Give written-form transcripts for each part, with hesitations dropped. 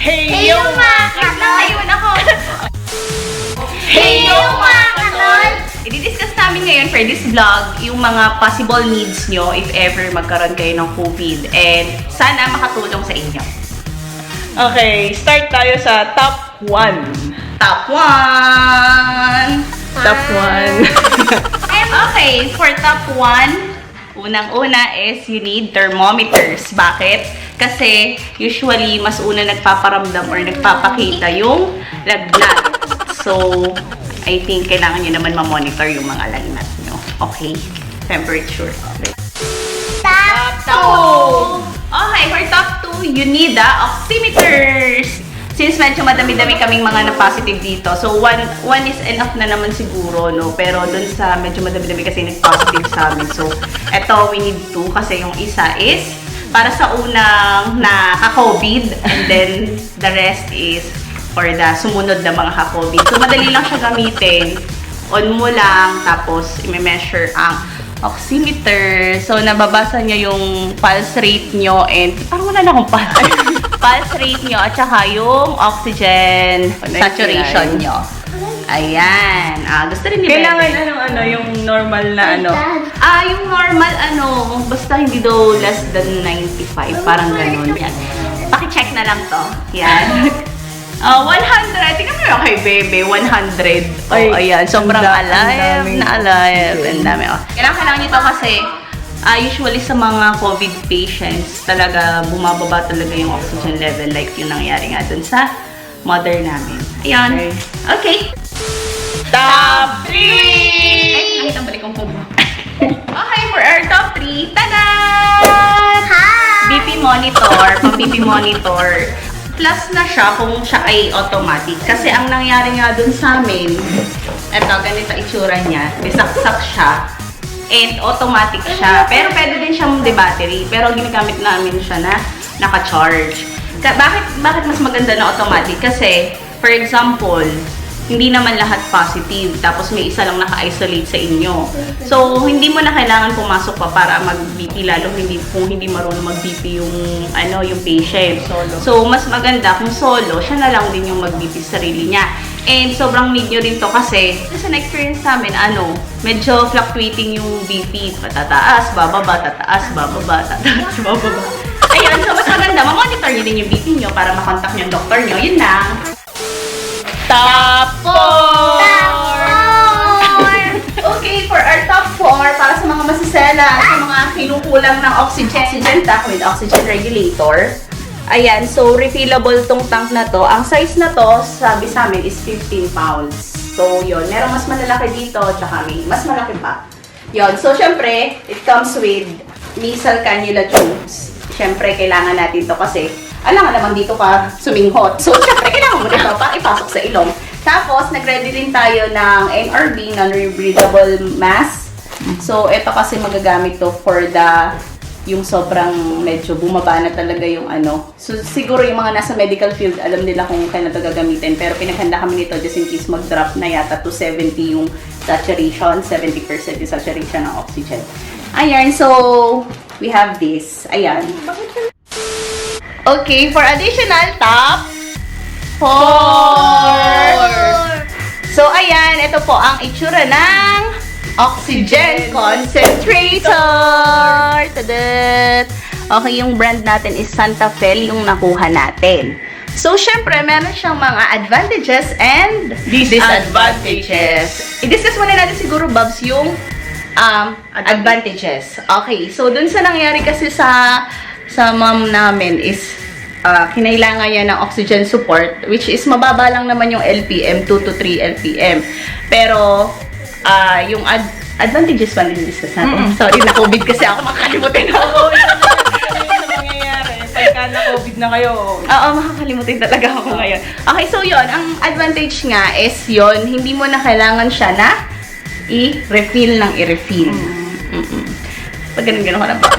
Hey, yung mga kanol! Ayun ako! Hey, yung mga kanol! I-discuss namin ngayon for this vlog yung mga possible needs nyo if ever magkaroon kayo ng COVID, and sana makatulong sa inyo. Okay, start tayo sa top 1. Top 1! Top 1. Okay, for top 1, unang-una is you need thermometers. Bakit? Kasi usually mas una nagpaparamdam or nagpapakita yung lagnat. So, I think kailangan nyo naman ma-monitor yung mga lagnat nyo. Okay? Temperature. Okay. Top 2! Okay, for top 2, you need the oximeters. Since medyo madami-dami kaming mga na-positive dito, so one is enough na naman siguro, no? Pero dun sa medyo madami-dami kasi nag-positive sa amin. So, eto, we need 2 kasi yung isa is para sa unang naka-COVID, and then the rest is for the sumunod na mga ka-COVID. So, madali lang siya gamitin. On mo lang, tapos i-measure ang oximeter. So, nababasa niya yung pulse rate nyo, and parang wala na akong pulse rate nyo, at saka yung oxygen saturation nyo. Ayan. Gusto rin ni Kailangan Bebe. yung normal na Yung normal, basta hindi daw less than 95. Parang ganun. Yan. Paki-check na lang to. Yan. 100. Tingnan mo yung kay Bebe. 100. Oh, ayan. Sobrang alive na alive. Ang dami. Kailangan nyo to kasi usually sa mga COVID patients, talaga bumababa talaga yung oxygen level, like yung nangyari nga dun sa mother namin. Ayan. Okay. Top 3! Ay, nakita balik kong phone. Okay, for our top 3, tada! BP monitor, pang BP monitor. Plus na siya kung siya ay automatic. Kasi ang nangyari nga dun sa amin, eto, ganito itsura niya. May saksak siya. And automatic siya. Pero pwede din siyang de-battery. Pero ginagamit namin siya na naka-charge. Bakit mas maganda na automatic? Kasi, for example, hindi naman lahat positive, tapos may isa lang naka-isolate sa inyo. So, hindi mo na kailangan pumasok pa para mag-BP, lalo kung hindi marunong mag-BP yung patient. So, mas maganda kung solo, siya na lang din yung mag-BP sa sarili niya. And sobrang need nyo rin to kasi sa na-experience namin, medyo fluctuating yung BP. Patataas, bababa, tataas, bababa, tataas, bababa. Ayun, so mas maganda, ma-monitor nyo din yung BP nyo para makontak nyo yung doktor nyo. Yun lang. Top 4! Okay, for our top 4, para sa mga masisela, sa mga kinukulang ng oxygen tank with oxygen regulator. Ayan, so refillable tong tank na to. Ang size na to, sabi sa amin, is 15 pounds. So, yun. Merong mas malalaki dito, tsaka may mas malaki pa. Yun. So, syempre, it comes with nasal cannula tubes. Syempre, kailangan natin to kasi alam nga naman dito ka suminghot. So, syempre, kailangan mo nito para ipasok sa ilong. Tapos, nag-ready din tayo ng NRB, non-rebreathable mask. So, ito kasi magagamit to for yung sobrang medyo bumaba na talaga yung So, siguro yung mga nasa medical field, alam nila kung kailan ito gagamitin. Pero pinaghanda kami nito just in case mag-drop na yata to 70 yung saturation, 70% yung saturation ng oxygen. Ayan, so, we have this. Ayan. Okay, for additional top 4. So, ayan, ito po ang itsura ng oxygen concentrator. Tadat! Okay, yung brand natin is Santa Fe, yung nakuha natin. So, syempre, meron siyang mga advantages and disadvantages. I-discuss muna natin siguro, Babs, yung advantages. Okay, so dun sa nangyari kasi sa mom namin is kinailangan niya ng oxygen support, which is mababa lang naman yung LPM, 2 to 3 LPM. Pero, yung advantages pa din discuss natin. Sorry, na-COVID kasi ako, makakalimutin ako. Ano yung nangyayari? Pagka na COVID na kayo. Oo, makakalimutin talaga ako ngayon. Okay, so yon ang advantage nga is yon hindi mo na kailangan siya na i-refill ng i-refill. Pag ganun-ganun ka na ba?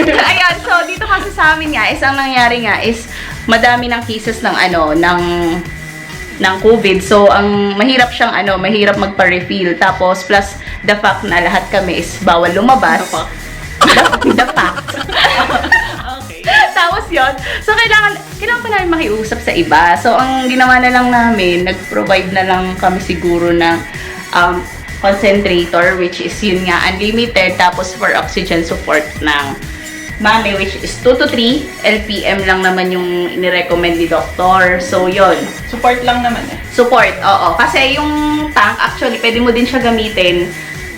Ayan, so dito kasi sa amin nga, ang nangyari nga is madami ng cases ng ng COVID. So, ang mahirap siyang mahirap magpa-refill. Tapos, plus the fact na lahat kami is bawal lumabas. The fact. Okay. Tapos yon so kailangan pa namin makiusap sa iba. So, ang ginawa na lang namin, nag-provide na lang kami siguro ng concentrator, which is yun nga, unlimited. Tapos, for oxygen support ng mami, which is 2 to 3 LPM lang naman yung inirecommend ni doctor. So, yon Support lang naman eh. support, oo. Kasi yung tank, actually, pwede mo din siya gamitin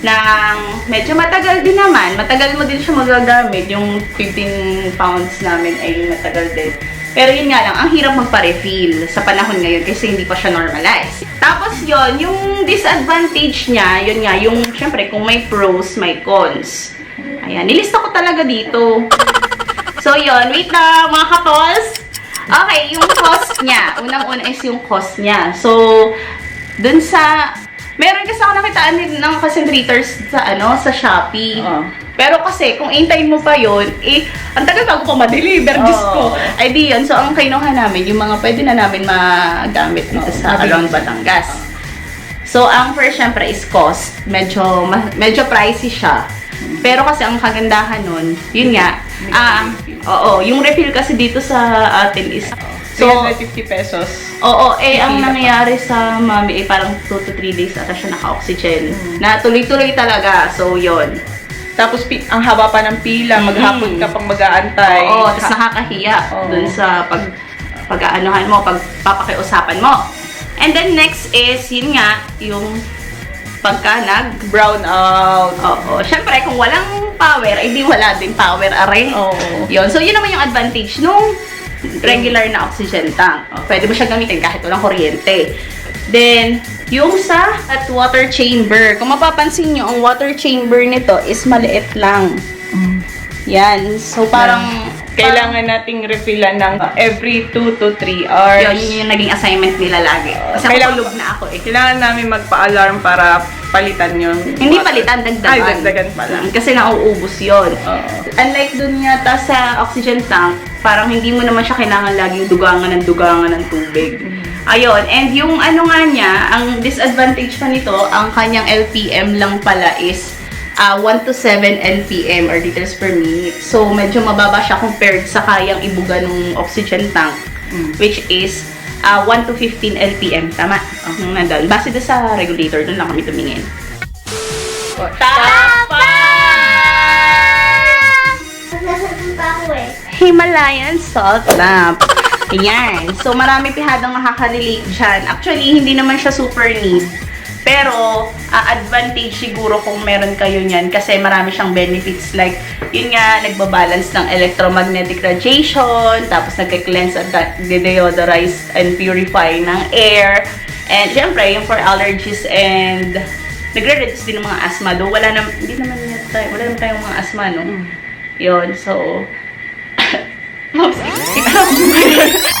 ng medyo matagal din naman. Matagal mo din siya magagamit. Yung 15 pounds namin ay matagal din. Pero yun nga lang, ang hirap magpa-refill sa panahon ngayon kasi hindi pa siya normalize. Tapos yun, yung disadvantage niya, yun nga, yung syempre kung may pros, may cons. Ayan, nilista ko talaga dito. So yun, wait lang mga katols. Okay, yung cost niya. Unang-una is yung cost niya. So, dun sa... Meron kasi ako nakitaan din ng concentrators sa Shopee. Pero kasi, kung intayin mo pa yun, ang tagal bago pa ma-deliver, Diyos ko. Ay di yun. So, ang kinuha namin, yung mga pwede na namin magamit dito sa around Batangas. So, ang first, syempre, is cost. Medyo pricey siya. Pero kasi, ang kagandahan nun, yun nga, yung refill kasi dito sa atin is, So, 350 pesos. Oo, ang nangyayari sa mami ay parang 2 to 3 days ata siya naka-oxygen. Na tuloy-tuloy talaga. So, yon. Tapos, ang haba pa ng pila, maghapon ka pang mag-aantay. Oo, tapos nakakahiya dun sa pag-aanuhan mo, pagpapakiusapan mo. And then next is, yun nga, yung pagka brown out. Oo. Siyempre, kung walang power, ay di wala din power, are. Oo. Yun. So, yun naman yung advantage nung regular na oxygen tank. Pwede mo siya gamitin kahit walang kuryente. Then, yung sa water chamber. Kung mapapansin nyo, ang water chamber nito is maliit lang. Yan. So, parang... Kailangan nating refillan ng every 2 to 3 hours. Yun yung naging assignment nila lagi. Kasi kulog na ako eh. Kailangan namin magpa-alarm para palitan yun. Hindi palitan, dagdagan. Ay, dagdagan pala. Kasi nauubos yun. Unlike dun yata sa oxygen tank, parang hindi mo naman siya kailangan laging dugangan ng tubig. Ayun. And yung nga niya, ang disadvantage pa nito, ang kanyang LPM lang pala is 1 to 7 LPM or liters per minute. So, medyo mababa siya compared sa kayang ibuga ng oxygen tank, which is 1 to 15 LPM. Tama? Nandun. Base doon sa regulator, doon lang kami tumingin. Top 5! Nasasun pa ako eh. Himalayan salt lamp. Ayan. So, marami pihadang nakaka-relate dyan. Actually, hindi naman siya super need. Pero, advantage siguro kung meron kayo niyan kasi marami siyang benefits like, yun nga, nagbabalance ng electromagnetic radiation, tapos nagka-cleanse at deodorize and purify ng air. And, syempre, yung for allergies and nagre-reduce din ng mga asthma. Though, wala naman tayong mga asthma, no? Yun, so...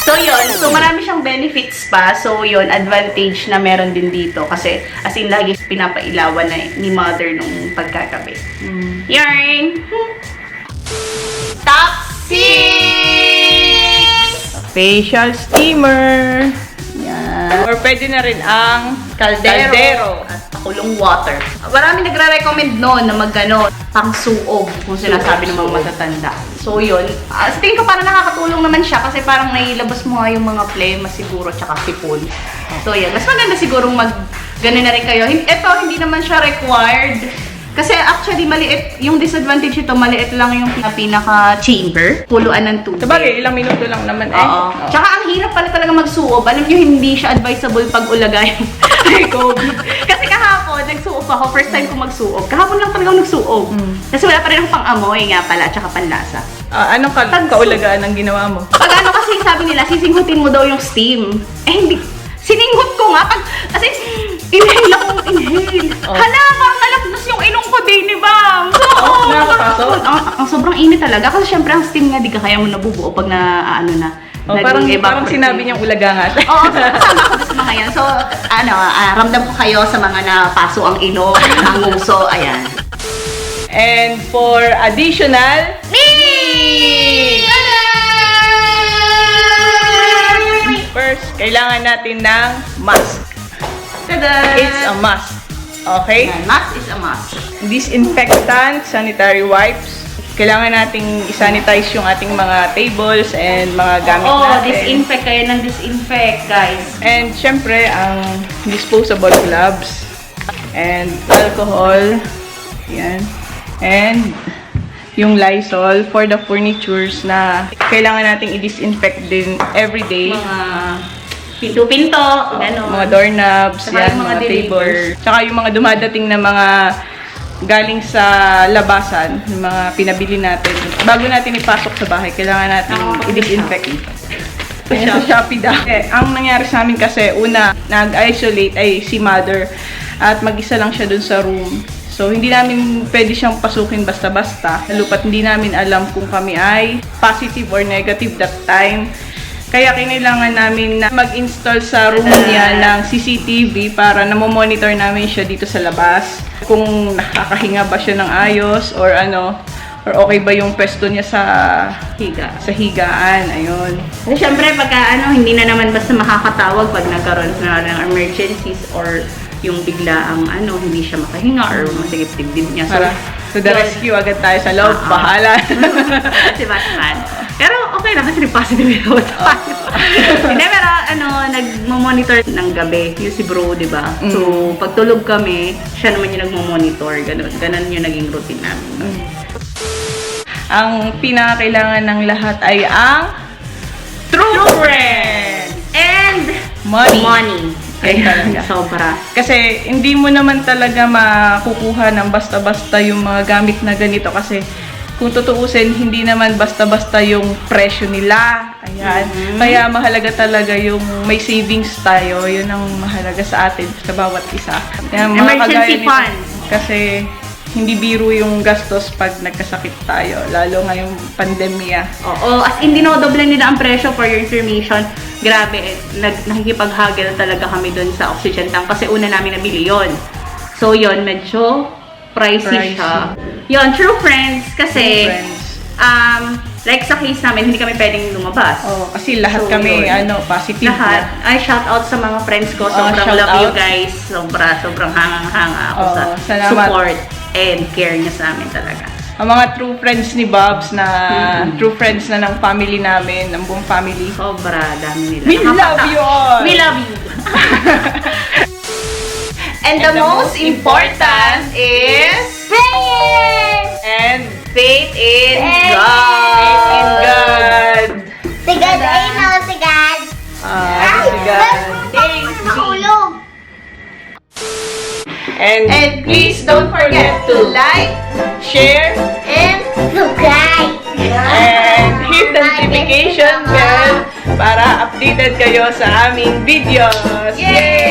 So, yun. So, marami siyang benefits pa. So, yun, advantage na meron din dito. Kasi, as in, lagi pinapailawan na ni mother nung pagkakabit. Yarn! Top 6! Facial steamer. Yan. Or pwede na rin ang Kaldero. At pakulong water. Marami nagre-recommend noon na pang-suob kung sinasabi ng mga matatanda. So, yun. Sa tingin ko parang nakakatulong naman siya kasi parang nailabas mo nga yung mga plema siguro tsaka sipon. So, yan. Mas maganda siguro gano'n na rin kayo. Ito, hindi naman siya required. Kasi actually, maliit. Yung disadvantage ito, maliit lang yung pinaka-chamber. Puluan ng tubig. Sabagay, ilang minuto lang naman eh. Oo. Tsaka ang hirap pala talaga magsuob. Alam nyo, hindi siya advisable pag ulagay may COVID. Kasi kahapon, nagsuob ako. First time ko magsuob. Kahapon lang talaga ako nagsuob. Kasi wala pa rin akong pang-amoy nga pala, tsaka panlasa. Anong kaulagaan ang ginawa mo? Pag kasi sabi nila, sisinghutin mo daw yung steam. Hindi. Sininghot ko nga. Kasi, inhale akong inhale. Hala, parang nalapnos yung ilong ko, Dini. Bam! Oo! Nakakatakot. Ang sobrang init talaga. Kasi syempre ang steam nga, di ka kaya mo nabubuo pag na, ano na. Oh, parang sinabi niyang ulaga nga siya. Oo, kasama ko sa mga yan. So, ramdam ko kayo sa mga napaso ang ilong, ang nguso, ayan. And for additional Me! first, kailangan natin ng mask. Tada! It's a must. Okay? Ayan, mask is a must. Disinfectant, sanitary wipes. Kailangan nating isanitize yung ating mga tables and mga gamit Oo, natin. disinfect kayo ng disinfect, guys. And syempre, ang disposable gloves and alcohol. Yan. And yung Lysol for the furnitures na kailangan nating i-disinfect din everyday. Mga pinto-pinto, gano'n. Mga doorknobs, Saka yan, yung mga mga deliver. tables. Tsaka yung mga dumadating na mga galing sa labasan, yung mga pinabili natin. Bago natin ipasok sa bahay, kailangan natin i-disinfect. Sa Shopee daw. Ang nangyari sa amin kasi, una, nag-isolate ay si mother at mag-isa lang siya dun sa room. So, hindi namin pwede siyang pasukin basta-basta. Lupat hindi namin alam kung kami ay positive or negative that time. Kaya kailangan namin na mag-install sa room niya ng CCTV para namomonitor namin siya dito sa labas. Kung nakakahinga ba siya ng ayos or ano, or okay ba yung pwesto niya sa higaan. Ayun. Kasi syempre, pagka hindi na naman basta makakatawag pag nagkaroon na ng emergencies or yung bigla ang hindi siya makahinga or masigip dibdib niya. So, Para to the rescue, agad tayo sa loob. Bahala. si Batman. Pero okay lang kasi positive yung tayo. Hindi, pero nagmo-monitor ng gabi. Yung si bro, di ba? So, pag tulog kami, siya naman yung nagmo-monitor. Ganun yung naging routine namin. Ang pinakakailangan ng lahat ay ang true friend And money. Ay, talaga. Sobra. Kasi hindi mo naman talaga makukuha ng basta-basta yung mga gamit na ganito kasi kung tutuusin, hindi naman basta-basta yung presyo nila. Ayan. Kaya mahalaga talaga yung may savings tayo. Yun ang mahalaga sa atin, sa bawat isa. Kaya, Emergency funds. Kasi hindi biro yung gastos pag nagkasakit tayo, lalo ngayong pandemya. Oo, as in dinodoble nila ang presyo for your information. Grabe, nakikipag-haggle talaga kami dun sa oxygen tank kasi una namin nabili yon. So yun, medyo pricey siya. Yun, true friends kasi True friends. like sa case namin, hindi kami pwedeng lumabas. Oh, kasi lahat So, kami yun. positive Lahat. na. Ay, shout out sa mga friends ko. Sobrang shout love you out. guys. Sobrang hangang-hanga ako sa salamat. support and care niya sa amin talaga. Ang mga true friends ni Bobs na true friends na ng family namin, ng buong family. Sobra, dami nila. We love you all! We love you! And the most important is Prayer! And faith in Faith God. faith in God. Sigad, ay no, sigad. Si God. Thanks be. Mahulog. And Please don't forget to like, share, And subscribe. and hit the notification bell para updated kayo sa aming videos. Yay!